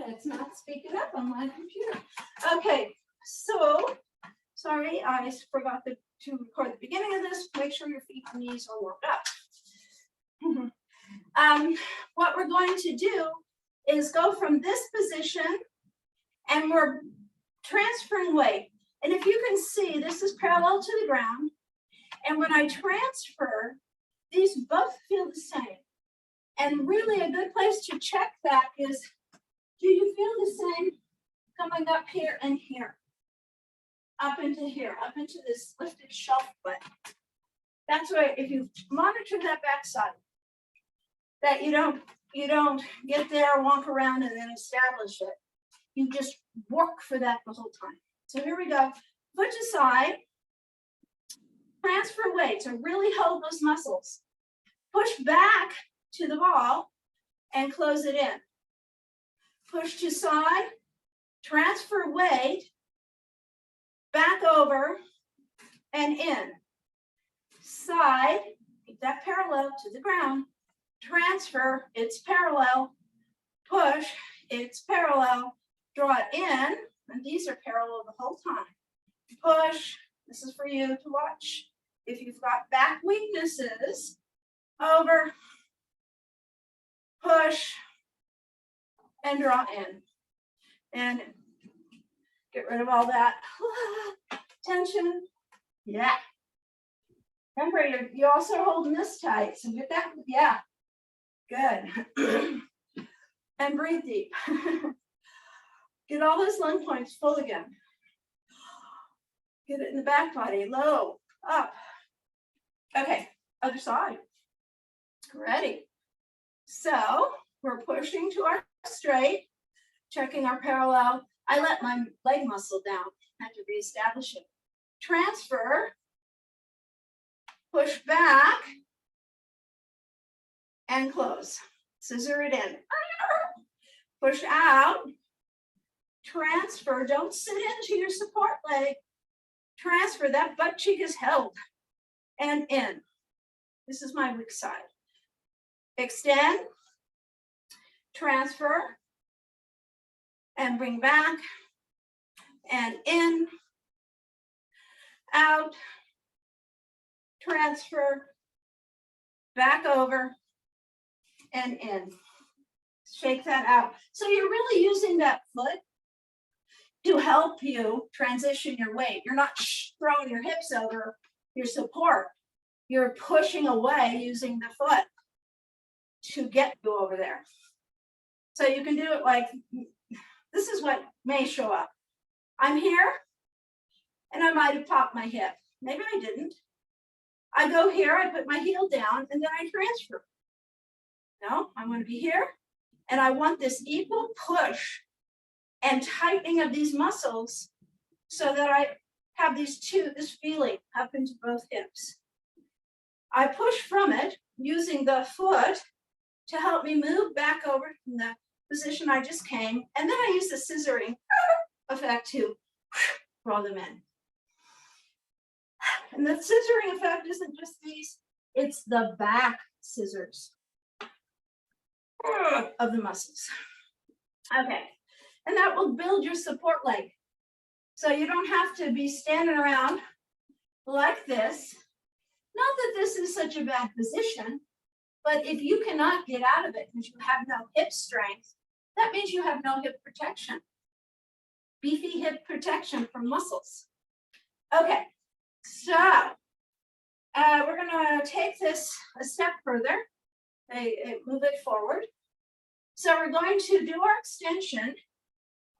It's not speaking up on my computer. Okay, so sorry, I forgot to record the beginning of this. Make sure your feet and knees are warmed up. What we're going to do is go from this position and we're transferring weight. And if you can see, this is parallel to the ground. And when I transfer, these both feel the same. And really a good place to check that is, do you feel the same coming up here and here? Up into here, up into this lifted shelf foot. That's why if you monitor that backside, that you don't get there, walk around, and then establish it. You just work for that the whole time. So here we go. Foot to side. Transfer weight to really hold those muscles. Push back to the ball and close it in. Push to side. Transfer weight. Back over and in. Side. Keep that parallel to the ground. Transfer, it's parallel. Push, it's parallel. Draw it in, and these are parallel the whole time. Push, this is for you to watch. If you've got back weaknesses, over, push, and draw in. And get rid of all that tension. Yeah. Remember, you're also holding this tight, so get that, yeah. Good. And breathe deep. Get all those lung points full again. Get it in the back body, low, up. Okay, other side. Ready. So we're pushing to our straight, checking our parallel. I let my leg muscle down. I have to reestablish it. Transfer. Push back. And close. Scissor it in. Push out. Transfer. Don't sit into your support leg. Transfer. That butt cheek is held. And in. This is my weak side. Extend. Transfer. And bring back. And in. Out. Transfer. Back over. And in. Shake that out. So you're really using that foot to help you transition your weight. You're not throwing your hips over your support. You're pushing away using the foot to get you over there. So you can do it like, this is what may show up. I'm here and I might have popped my hip. Maybe I didn't. I go here, I put my heel down, and then I transfer. No, I want to be here, and I want this equal push and tightening of these muscles so that I have this feeling up into both hips. I push from it using the foot to help me move back over from the position I just came, and then I use the scissoring effect to draw them in. And the scissoring effect isn't just these, it's the back scissors of the muscles. Okay, and that will build your support leg. So you don't have to be standing around like this. Not that this is such a bad position, but if you cannot get out of it because you have no hip strength, that means you have no hip protection. Beefy hip protection from muscles. Okay, so we're gonna take this a step further, move it forward. So we're going to do our extension,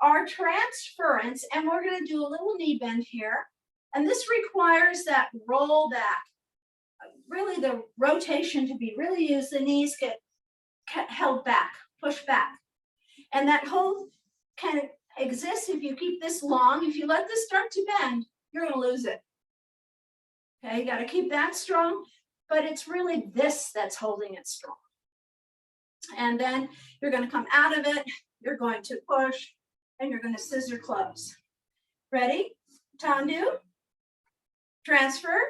our transference, and we're gonna do a little knee bend here. And this requires that roll back, really the rotation to be really used, the knees get held back, pushed back. And that hold can exist if you keep this long. If you let this start to bend, you're gonna lose it. Okay, you gotta keep that strong, but it's really this that's holding it strong. And then you're gonna come out of it, you're going to push, and you're gonna scissor close. Ready? Tendu, transfer,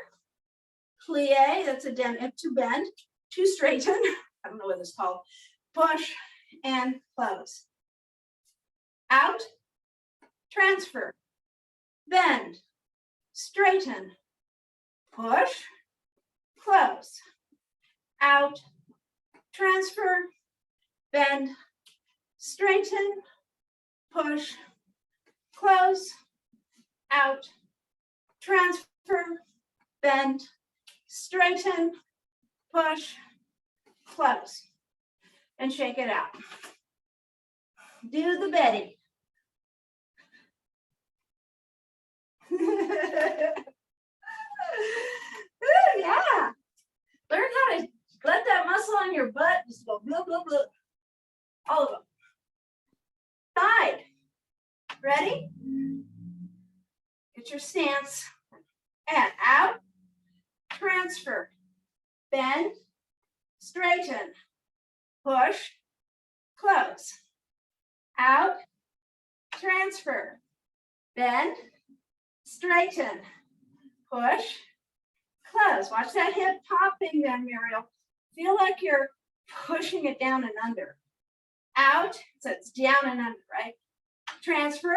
plie, that's a to bend, to straighten, I don't know what it's called, push, and close. out, transfer, bend, straighten, push, close, out, transfer, bend, straighten, push, close, out, transfer, bend, straighten, push, close, and shake it out. Do the Betty. Ooh, yeah. Learn how to let that muscle on your butt just go blah, blah, blah. All of them. Side. Ready? Get your stance. And out. Transfer. Bend. Straighten. Push. Close. Out. Transfer. Bend. Straighten. Push. Close. Watch that hip popping there, Muriel. Feel like you're pushing it down and under. Out, so it's down and under, right? Transfer,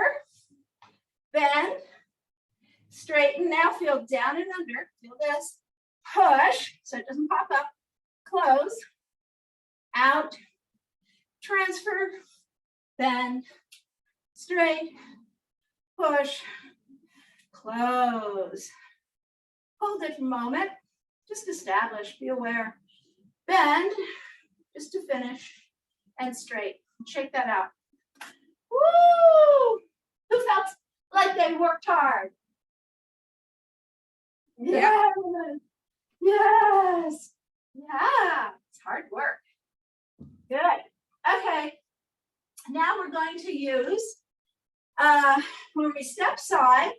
bend, straighten. Now feel down and under. Feel this. Push, so it doesn't pop up. Close, out, transfer, bend, straight, push, close. Hold it for a moment. Just establish, be aware. Bend, just to finish, and straight. Shake that out. Woo! Who felt like they worked hard? Yes. Yes. Yeah. It's hard work. Good. Okay. Now we're going to use when we step side,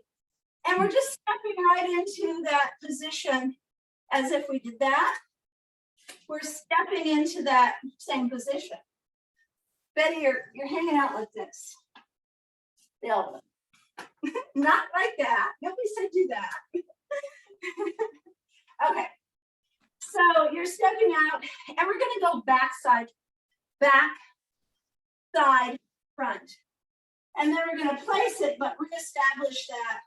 and we're just stepping right into that position as if we did that. We're stepping into that same position. Betty, you're hanging out like this. The elbow. Not like that. Nobody said do that. Okay. So you're stepping out, and we're going to go back, side, front. And then we're going to place it, but reestablish that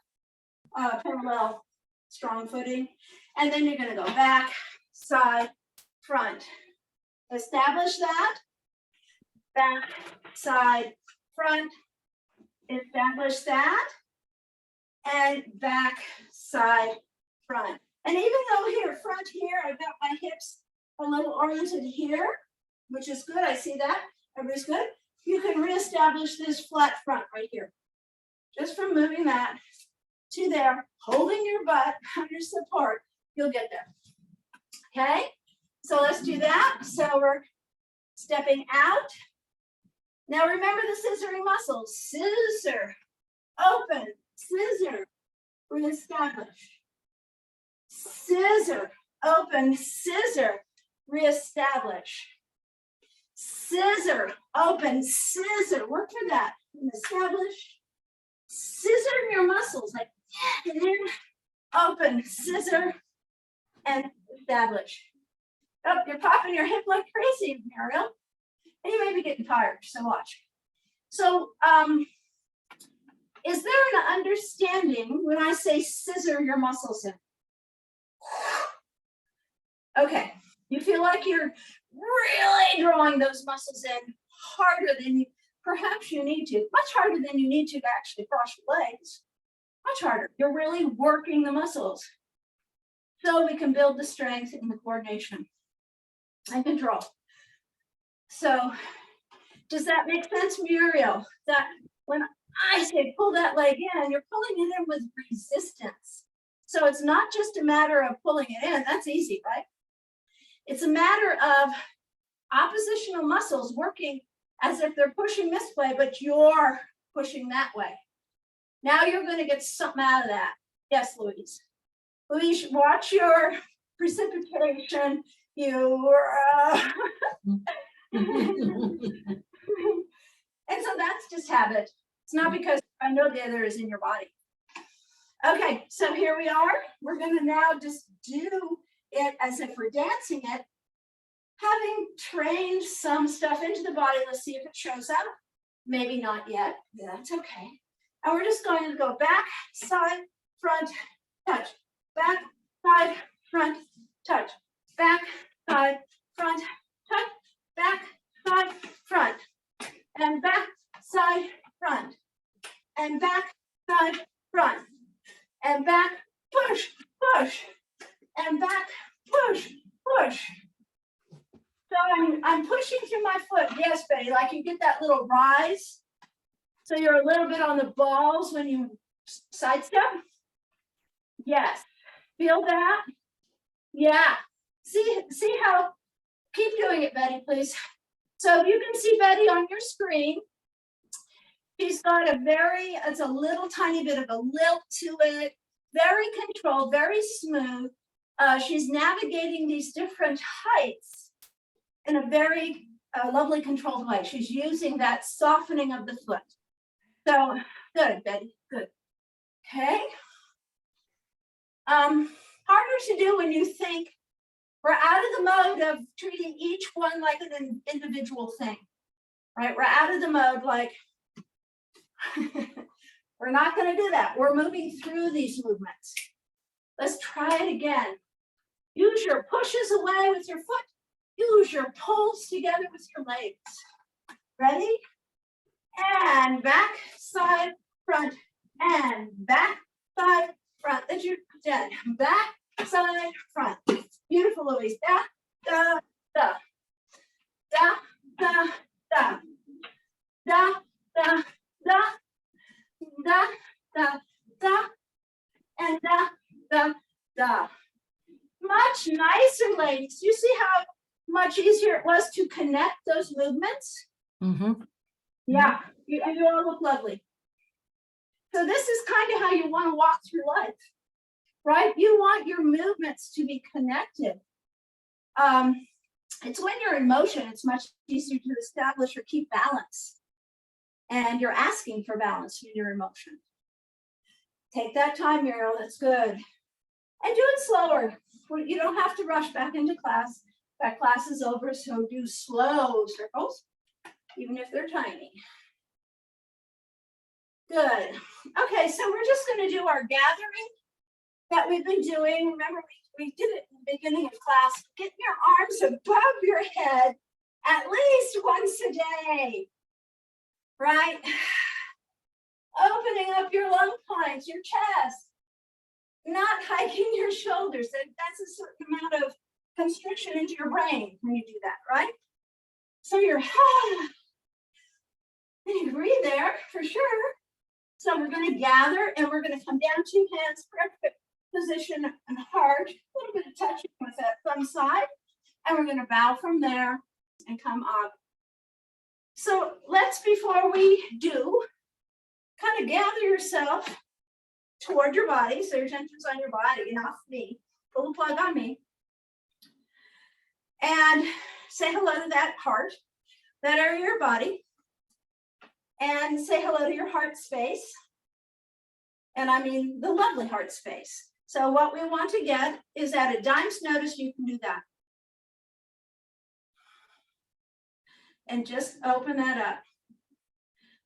parallel strong footing. And then you're going to go back, side, front. Establish that. Back, side, front. Establish that. And back, side, front. And even though here, front here, I've got my hips a little oriented here, which is good. I see that. Everybody's good. You can reestablish this flat front right here. Just from moving that to there, holding your butt under support, you'll get there. Okay? So let's do that. So we're stepping out. Now remember the scissoring muscles. Scissor, open, scissor, reestablish. Scissor, open, scissor, reestablish. Scissor, open, scissor, work for that. Establish. Scissor your muscles, like open, scissor, and establish. Oh, you're popping your hip like crazy, Muriel. And you may be getting tired, so watch. So, is there an understanding when I say scissor your muscles in? Okay, you feel like you're really drawing those muscles in harder than you perhaps you need to, much harder than you need to actually cross your legs. Much harder. You're really working the muscles. So we can build the strength and the coordination and control. So does that make sense, Muriel? That when I say pull that leg in, you're pulling it in with resistance. So it's not just a matter of pulling it in. That's easy, right? It's a matter of oppositional muscles working as if they're pushing this way, but you're pushing that way. Now you're going to get something out of that. Yes, Louise. Louise, watch your precipitation. And so that's just habit. It's not because I know the other is in your body. Okay, so here we are. We're going to now just do it as if we're dancing it. Having trained some stuff into the body, let's see if it shows up. Maybe not yet. That's okay. And we're just going to go back, side, front, touch. Back, side, front, touch. Back, side, front, touch. Back, side, front. And back, side, front. And back, side, front. And back, push, push. And back, push, push. So I'm pushing through my foot. Yes, Betty, like you get that little rise. So you're a little bit on the balls when you sidestep. Yes. Feel that? Yeah. See how, keep doing it, Betty, please. So if you can see Betty on your screen, she's got it's a little tiny bit of a lilt to it, very controlled, very smooth. She's navigating these different heights in a very lovely controlled way. She's using that softening of the foot. So good, Betty, good. Okay. Harder to do when you think we're out of the mode of treating each one like an individual thing, right? We're out of the mode like, we're not going to do that. We're moving through these movements. Let's try it again. Use your pushes away with your foot. Use your pulls together with your legs. Ready? And back, side, front, and back, side, front. That's your dead. Back, side, front. Beautiful, Louise. Da, da, da. Da, da, da. Da, da, da. Da, da, da. And da, da, da. Much nicer, ladies. You see how much easier it was to connect those movements? Mm-hmm. Yeah, you all look lovely. So this is kind of how you want to walk through life, right? You want your movements to be connected. It's when you're in motion, it's much easier to establish or keep balance. And you're asking for balance when you're in motion. Take that time, Muriel, that's good. And do it slower. You don't have to rush back into class. That class is over, so do slow circles, even if they're tiny. Good. Okay, so we're just going to do our gathering that we've been doing. Remember, we did it in the beginning of class. Get your arms above your head at least once a day, right? Opening up your lung points, your chest, not hiking your shoulders. That's a certain amount of constriction into your brain when you do that, right? So you're, and you breathe there for sure. So we're going to gather and we're going to come down, 2 hands, perfect position and heart, a little bit of touching with that thumb side. And we're going to bow from there and come up. So let's, before we do, kind of gather yourself toward your body. So your attention's on your body, not me. Pull the plug on me. And say hello to that heart, that area of your body. And say hello to your heart space. And I mean the lovely heart space. So what we want to get is at a dime's notice, you can do that. And just open that up.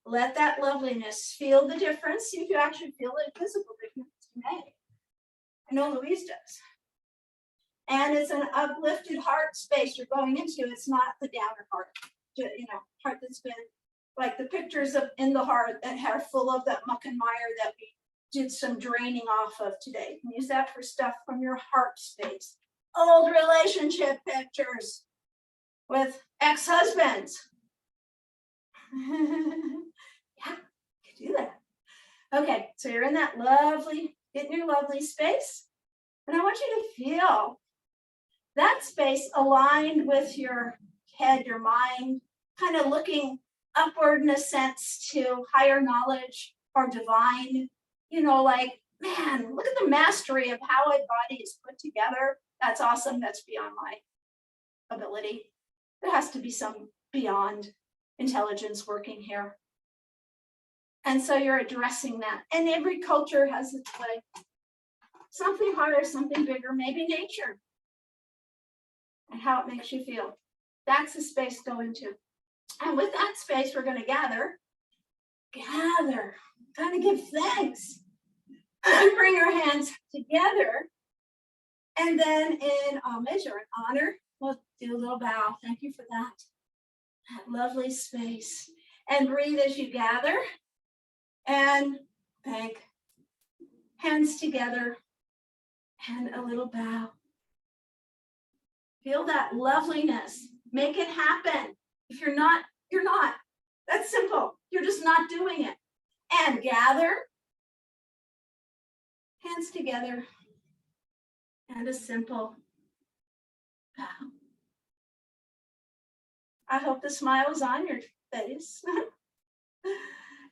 Let that loveliness feel the difference. See if you actually feel a physical difference you may. I know Louise does. And it's an uplifted heart space you're going into. It's not the downer heart, heart that's been like the pictures of in the heart that are full of that muck and mire that we did some draining off of today. Use that for stuff from your heart space. Old relationship pictures with ex-husbands. Yeah, you can do that. Okay, so you're in that lovely, getting your lovely space. And I want you to feel that space aligned with your head, your mind, kind of looking upward in a sense to higher knowledge or divine, like, man, look at the mastery of how a body is put together. That's awesome. That's beyond my ability. There has to be some beyond intelligence working here. And so you're addressing that. And every culture has its way. Something harder, something bigger, maybe nature. And how it makes you feel. That's the space to go into. And with that space, we're going to gather gather, kind of give thanks. And bring our hands together. And then in homage or in honor, we'll do a little bow. Thank you for that lovely space. And breathe as you gather and thank. Hands together and a little bow. Feel that loveliness. Make it happen. If you're not, you're not. That's simple. You're just not doing it. And gather. Hands together. And a simple bow. I hope the smile is on your face.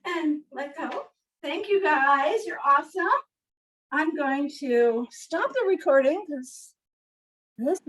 And let go. Thank you guys. You're awesome. I'm going to stop the recording because this